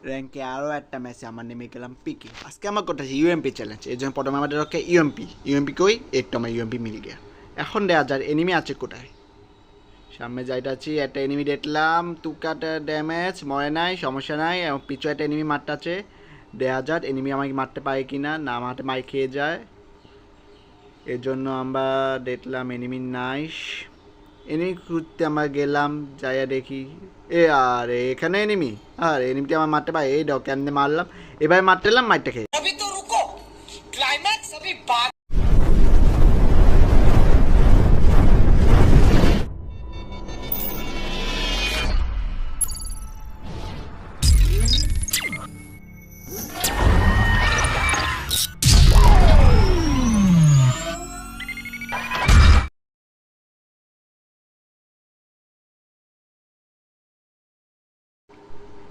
র্যাঙ্কে আরও একটা ম্যাচে আমার নেমে গেলাম পিকে। আজকে আমার কথা ইউএমপি চ্যালেঞ্জ, এই জন্য প্রথমে আমাদের রক্ষে ইউএমপি কই একটু আমার ইউএমপি মিল গিয়া। এখন দেয়া যার এনিমি আছে কোথায়, সামনে যাইতে আছি, একটা এনিমি দেখলাম, তুকাটা ড্যামেজ মরে নাই, সমস্যা নাই, এবং পিছু একটা এনিমি মারতে আছে। দেয়া যার এনিমি আমাকে মারতে পারে কিনা, না মারতে মাই খেয়ে যায়। এর জন্য আমরা দেখলাম এনিমি নাইস, এনিমি খুঁজতে আমরা গেলাম, যাইয়া দেখি এ আর এখানে এনিমি, আর এনিমিটি আমার মারতে পারে, এই ডাও কেমনে মারলাম, এবার মারতে এলাম মারতে খেয়ে। अभी तो रुको, क्लाइमैक्स अभी बाकी।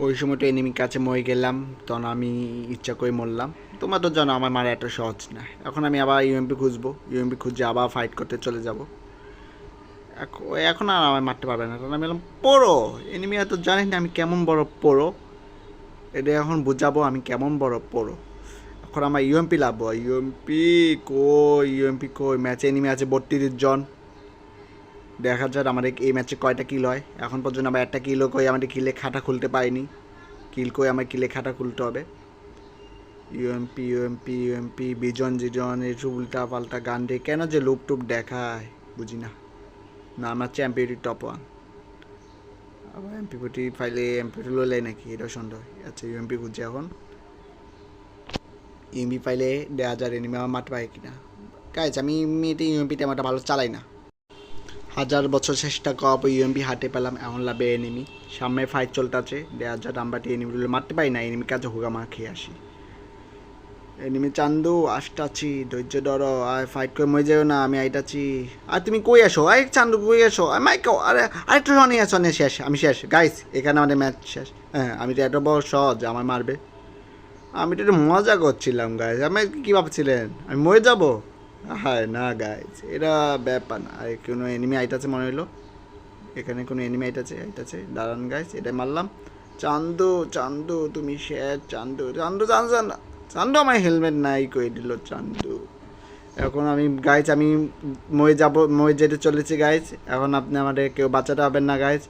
ওই সময় তো এনিমির কাছে মরে গেলাম, তখন আমি ইচ্ছা করে মরলাম। তোমরা তো জানো আমার মারা এত সহজ না। এখন আমি আবার ইউএমপি খুঁজবো, ইউএমপি খুঁজে আবার ফাইট করতে চলে যাব। এখন আর আমার মারতে পারবে না, কারণ আমি এলাম পোড়ো এনিমি। এত জানিস না আমি কেমন বড় পোড়ো, এটা এখন বুঝাবো আমি কেমন বড় পোড়ো। এখন আমার ইউএমপি লাগবো, ইউএমপি কই, ম্যাচে এনিমি আছে 32 জন। দেখা যাক আমাদের এই ম্যাচে কয়টা কিল হয়। এখন পর্যন্ত আমার একটা কিলও কই আমাদের কিলে খাতা খুলতে পারিনি। কিল কই আমার কিলে খাতা খুলতে হবে। ইউএমপি বিজন জিজন এই উল্টা পাল্টা গান দিয়ে কেন যে লুপ টুপ দেখায় বুঝি না। না আমার চ্যাম্পিয়ন টপ 1, আবার এমপি40 ফাইলে এমপি40 লইলে নাকি, এটা সন্দেহ। আচ্ছা ইউএমপি খুঁজছে এখন, ইউএমপি ফাইলে 1000 এনিমি আমার মারতে পারে কিনা। গাইজ আমি এমনিতে ইউএমপিতে আমারটা ভালো চালাই না, 1000 বছর চেষ্টা করার পর ইউএমপি হাতে পেলাম। এমন লাভে এনিমি সামনে ফাইট চলতেছে, 1000 আমরা এনিমিগুলো মারতে পারি না, এনিমি কাছে হুগা মার খেয়ে আসি। এনিমি চান্দু আসতাছি, ধৈর্য ধরো, আর ফাইট করে মরে যাও না, আমি আইতাছি। আর তুমি কই আসো, আরে চান্দু কই আসো, আর মাইকো, আরে আরেকটু শোনে শেষ, আমি শেষ গাইস, এখানে আমাদের ম্যাচ শেষ। হ্যাঁ আমি তো এত বড় সহজ আমার মারবে, আমি তো একটু মজা করছিলাম গাইস। আমি কী ভাবছিলেন আমি মরে যাবো? হ্যাঁ না গাইস, এটা ব্যাপার না। আর কোনো এনিমি আইতাছে মনে হইলো, এখানে কোনো এনিমি আইতাছে, দাঁড়ান গাইস, এটা মারলাম। চান্দু তুমি শেষ, চান্দু চান্দু চান্দু চান্দু চান্দু আমার হেলমেট নাই কই দিল চান্দু। এখন আমি গাইজ আমি মরে যেতে চলেছি গাইজ। এখন আপনি আমাদের কেউ বাঁচাতে হবেন না গাইজ,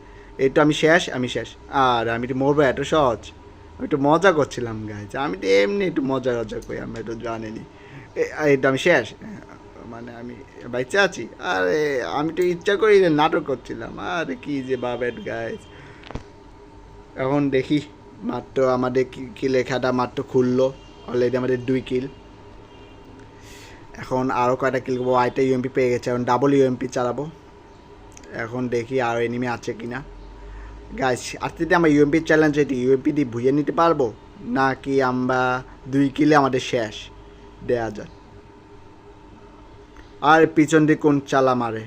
এই তো আমি শেষ। আর আমি তো মরবো এত সহজ, আমি একটু মজা করছিলাম গাইজ, আমি তো এমনি একটু মজা করি, আমরা একটু জানিনি। এই তো আমি শেষ, মানে আমি বাইচে আছি। আরে আমি তো ইচ্ছা করি নাটক করছিলাম, আরে কি যে বাবেট গাইজ। এখন দেখি, মাত্র আমাদের কি লেখাটা মাত্র খুললো, অলরেডি আমাদের 2 কিল। এখন আরও কয়টা কিল করবো, আইটা ইউএমপি পেয়ে গেছে, এখন ডাবল ইউএমপি চালাবো। এখন দেখি আরও এনিমি আছে কি না গাইস। আজকে যদি আমরা ইউএমপি চ্যালেঞ্জ এটি ইউএমপি দিয়ে ভুইয়ে নিতে পারবো, নাকি আমরা 2 কিলে আমাদের শেষ। দেয়া যায়। আর পিছন দিয়ে কোন চালা মারে,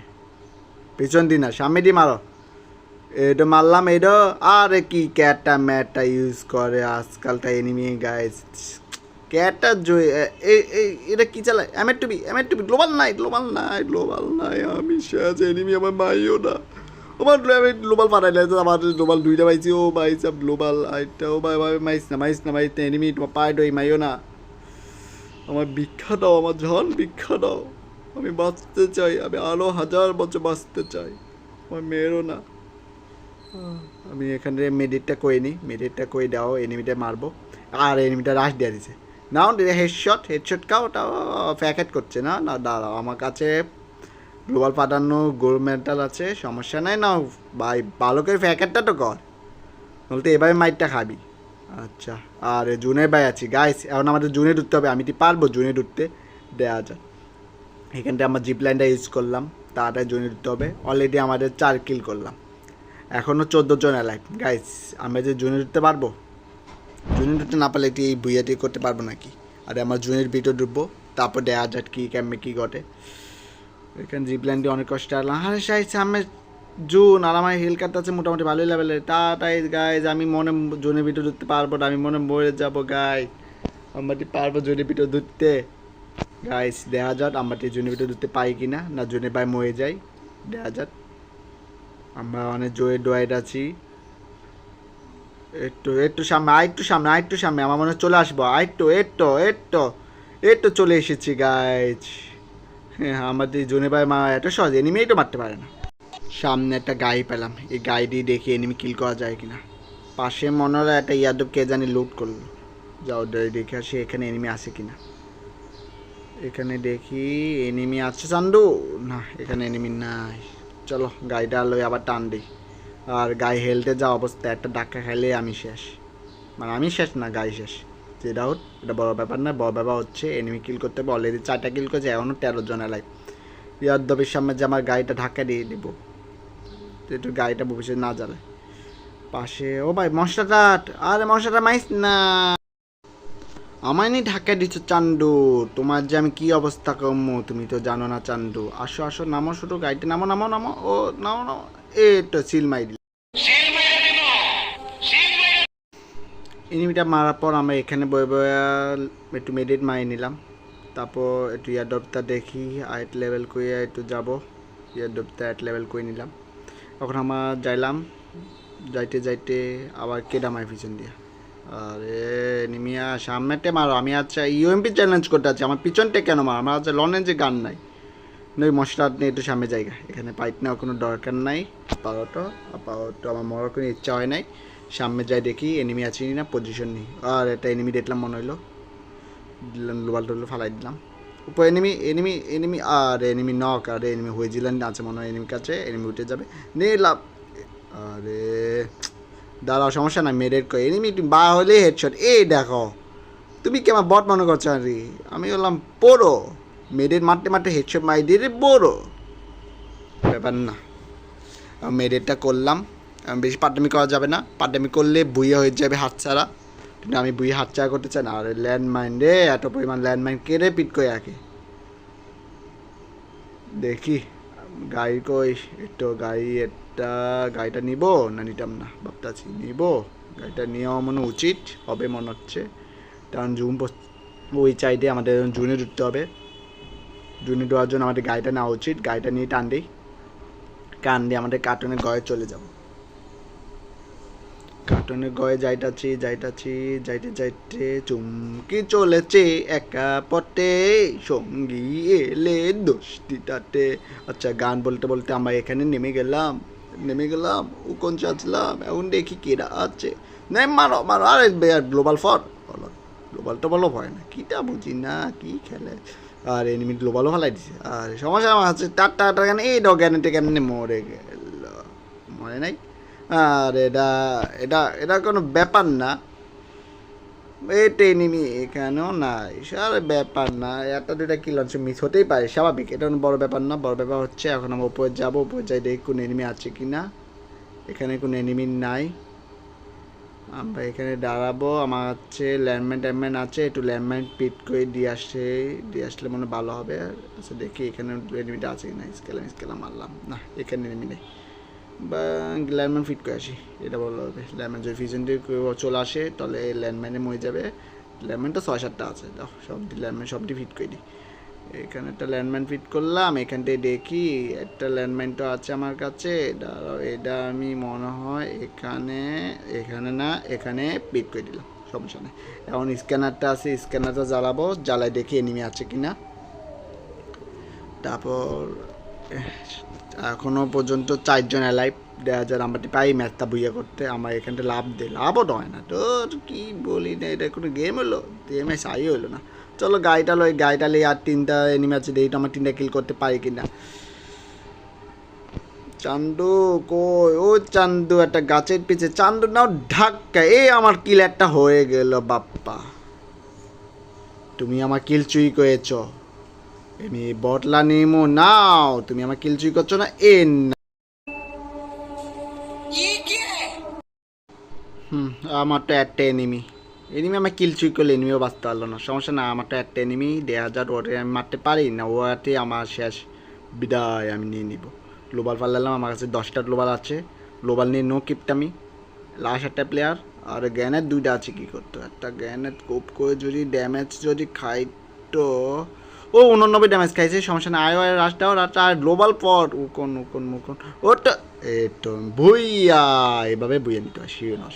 পিছন দিয়ে না সামনে দিয়ে মারো। এটা মারলাম, এটা আরে কি ক্যাটটা ম্যাটটা ইউজ করে আজকালটা এনিমি গাইস। ক্যাটটা এটা কি চালায়, এমএর টুবি গ্লোবাল নাই, আমি শেষ, এনিমি আমার মাইও না। আমার আমি গ্লোবাল পাঠাইলে তো আমার গ্লোবাল 2টা পাইছি, ও ভাই সব গ্লোবাল আইটা, ও ভাই ভাই মাইস না এনিমি তোমার পায় ডই মাইও না। আমার ভিক্ষা দাও, আমার ঝন ভিক্ষা দাও, আমি বাঁচতে চাই, আমি আরও 1000 বছর বাঁচতে চাই, আমার মেয়েরও না। আমি এখানে মেডিটটা করে দাও, এনিমিটা মারবো। আর এনিমিটা রাশ দিয়ে দিছে, নাও হেডশট খাও, ওটাও প্যাকেট করছে না। না দাঁড়াও, আমার কাছে গ্লোবাল পাঠানো গোল্ড মেডাল আছে, সমস্যা নাই, নাও ভাই ভালো করে প্যাকেটটা তো কর, বলতে এভাবে মাইটটা খাবি। আচ্ছা আর জুনে ভাই আছি গাইস, এখন আমাদের জুনে ঢুকতে হবে, আমি কি পারবো জুনে ঢুকতে, দেওয়া যায়। এখানটা আমার জিপ লাইনটা ইউজ করলাম, তাড়াতাড়ি জুনে ঢুকতে হবে। অলরেডি আমাদের 4 কিল করলাম, এখনও 14 জন অ্যালাইভ গাইস। আমরা যে জুনে ঢুকতে পারবো, জুনে ঢুকতে না পারলে কি এই ভুইয়াটি করতে পারবো নাকি? আর আমার জুনের ভিতর ঢুকবো, তারপর দেয়া যাক কী ক্যাম্পে কী ঘটে। এখানে জিপ লাইনটি অনেক কষ্ট আলাম, আরে সাই সামনে জুন, আর আমার হেল কার্ড আছে মোটামুটি ভালোই লেভেলের। তাই গাইজ আমি মনে জুনের ভিতর ঢুকতে পারবো না, আমি মনে মরে যাবো গাই। আমাটি পারবো জুনের ভিতর ঢুকতে গাইস, দেখা যাক আমরা জুনের ভিতর ঢুকতে পাই কি না, না জুনের বাই মরে যাই, দেখা যাক। আমরা অনেক জোরে ডোয়াইট আছি, একটু সামনে, আরেকটু সামনে, আমার মনে হয় চলে আসবো, একটু চলে এসেছি গাইজ। হ্যাঁ, আমাদের জুনে ভাই মা এত সহজ এনিমিই তো মারতে পারে না। সামনে একটা গাই পেলাম, এই গাই দিয়ে দেখি এনিমি কিল করা যায় কিনা। পাশে মনে হয় একটা ইয়াদব কে জানি লুট করলো, যাও দেখে আসি এখানে এনিমি আছে কিনা। এখানে দেখি এনিমি আছে চান্দু, না এখানে এনিমি নাই। চলো গাড়িটা লই আবার টান দিই। আর গায়ে হেলতে যা অবস্থা, একটা ধাক্কা খাইলে আমি শেষ, মানে আমি শেষ না গাই শেষ। যেটা হোক এটা বড় ব্যাপার না, বড় ব্যাপার হচ্ছে এনিমি কিল করতে হবে। অলরেডি 4টা কিল করছে, এখনও 13 জন এলাই। ইয়াদবের সামনে যে আমার গাড়িটা ধাক্কা দিয়ে দিব, একটু গাড়িটা ভবিষ্যতে না জ্বালায়। পাশে ও ভাই মশলাটা, আরে মশলাটা মাইস না, আমায় নি ধাক্কা দিচ্ছ চান্দু। তোমার যে আমি কি অবস্থা করবো তুমি তো জানো না চান্দু। আসো আসো, নামো শুধু গাড়িতে, নামো নামো নামো, ও নামো নামো, এই তো সিল মাই দিল। এনিমিটা মারার পর আমরা এখানে বয়ে বয়ে একটু মেডিট মারি নিলাম। তারপর একটু ইয়ারডপটা দেখি, 8 লেভেল করে একটু যাবো। ইয়ারডপটা 8 লেভেল করে নিলাম। তখন আমরা যাইলাম, যাইতে যাইতে আবার কেডামাই পিছন দিয়ে। আরে নিমিয়া সামনেতে মারো, আমি আচ্ছা ইউএমপি চ্যালেঞ্জ করতে আছি, আমার পিছনটা কেন মারো? আমার আচ্ছা লনেজে গান নাই, নই মশলা নিয়ে একটু সামনে জায়গা, এখানে পাইট নেওয়ার কোনো দরকার নাই। আপাতত আমার মরার কোনো ইচ্ছা হয় নাই। সামনে যাই দেখি এনিমি আছে না, পজিশন নেই। আর একটা এনিমি দেখলাম মনে হইলো, লোবাল টোল ফালাই দিলাম। উপর এনিমি এনিমি এনিমি, আর এনিমি নক, আর এনিমি হুইজিল্যান্ড আছে মনে হয় এনিমির কাছে, এনিমি উঠে যাবে নিলাম। আরে দাঁড়াও, সমস্যা নাই, মেরের কয় এনিমি বা হলে হেডশট। এই দেখো তুমি কি আমার বট মনে করছো? আরে আমি বললাম পোড়ো, মেডের মারতে মারতে হেডশট মারি দিয়ে বড় ব্যাপার না। মেডেরটা করলাম, বেশি পাড্ডামি করা যাবে না, পাড্ডামি করলে বুইয়া হয়ে যাবে হাতছাড়া। কিন্তু আমি বুইয়া হাতছাড়া করতে চাই না। আর ল্যান্ডমাইন রে, এত পরিমাণ ল্যান্ডমাইন কেড়ে পিট করে রাখে। দেখি গাড়ি কই, একটু গাড়িটা নিব না নিতাম না ভাবতেছি, নিব গাড়িটা নেওয়া মনে উচিত হবে মনে হচ্ছে। কারণ জুন ওই চাইডে আমাদের জুনে ঢুকতে হবে, জুনে ঢোয়ার জন্য আমাদের গাড়িটা নেওয়া উচিত। গাড়িটা নিয়ে টান দিই, কান দিয়ে আমাদের কার্টুনের গয়ে চলে যাব। কার্টুনের গয়ে যাইতে যাইতে চুমকি চলেছে একা পটে, সঙ্গী এলে দোষটিটাতে। আচ্ছা গান বলতে বলতে আমরা এখানে নেমে গেলাম, ও কোন চাচ্ছিলাম, এখন দেখি কেরা আছে। নাই মারো মারো, আরে গ্লোবাল ফর বলো, গ্লোবাল তো বলো ভয় না, কিটা বুঝি না কি খেলে। আর এনিমি গ্লোবালও ফেলাই দিছে। আর সমস্যা আমার আছে টাটা কেন, এই ডগ্যানেটে কেন মরে গেল, মরে নাই। আর এটা এটা এটা কোনো ব্যাপার না, এটা এনিমি এখানেও নাই, আর ব্যাপার না। একটা দুইটা কিল হচ্ছে মিস হতেই পারে, স্বাভাবিক, এটা কোনো বড় ব্যাপার না। বড় ব্যাপার হচ্ছে এখন আমরা উপরে যাবো, উপরে যাই দেখি কোনো এনিমি আছে কি না। এখানে কোনো এনিমি নাই, আমরা এখানে দাঁড়াবো। আমার হচ্ছে ল্যান্ডমাইন আছে, একটু ল্যান্ডমাইন পিট করে দিয়ে আসলে মনে ভালো হবে। আচ্ছা দেখি এখানে এনিমিটা আছে কি না। স্কেলাম মারলাম না, এখানে এনিমি নেই, বা ল্যান্ডমাইন ফিট করে আসি, এটা ভালো হবে। ল্যান্ডমাইন যদি ফিজন দিয়ে চলে আসে তাহলে ল্যান্ডমাইনে মরে যাবে। ল্যান্ডমাইন তো 6-7টা আছে, দাও ল্যান্ডমাইন সবটি ফিট করে দিই। এখানে একটা ল্যান্ডমাইন ফিট করলাম, এখানটায় দেখি একটা ল্যান্ডমাইন তো আছে আমার কাছে, দাঁড়াও এটা আমি মনে হয় এখানে না এখানে ফিট করে দিলাম, সমস্যা নেই। এখন স্ক্যানারটা আছে, স্ক্যানারটা জ্বালাবো, জ্বালাই দেখি এনিমি আছে কিনা। তারপর এখনও পর্যন্ত 4 জন অ্যালাইভ, 1000 আমরা পাই ম্যাচটা বুইয়া করতে। আমার এখানটা লাভও তো হয় না, তোর কি বলি না, এটা কোনো গেম হলো, গেমে সাই হলো না। চলো গাড়িটা লিয়ে আর 3টা এনিমি আছে, দেখি তো আমার 3টা কিল করতে পারি কিনা। চান্দু কই, ও চান্দু একটা গাছের পিছে, চান্দু নাও ধাক্কা, এই আমার কিল একটা হয়ে গেল। বাপ্পা তুমি আমার কিল চুরি করেছ, আমি বটলা নিমো নাও, তুমি আমার কিল চুরি করছো না। না ये क्या है? আমার তো একটা এনিমি আমার কিল চুরি করলে এনিমিও বাঁচতে পারলো না, সমস্যা না। আমার তো একটা এনিমি 1000, ওরে আমি মারতে পারি না, ওয়াতে আমার শেষ বিদায়, আমি নিয়ে নিব। গ্লোবাল পারলাম, আমার কাছে 10টা গ্লোবাল আছে, গ্লোবাল নিয়ে নো কিপটামি। লাস্ট একটা প্লেয়ার, আর গ্যানেট 2টা আছে, কী করতো একটা গ্যানেট কোপ করে যদি ড্যামেজ যদি খাইতো। ও 89 ড্যামেজ খাইছে, সমস্যা নাই। আয় রাশ দাও, আর গ্লোবাল পট উকন উকন মুকন ওটা এই তো ভুইয়া, এভাবে বুইয়া নিতে হয়। শিও না।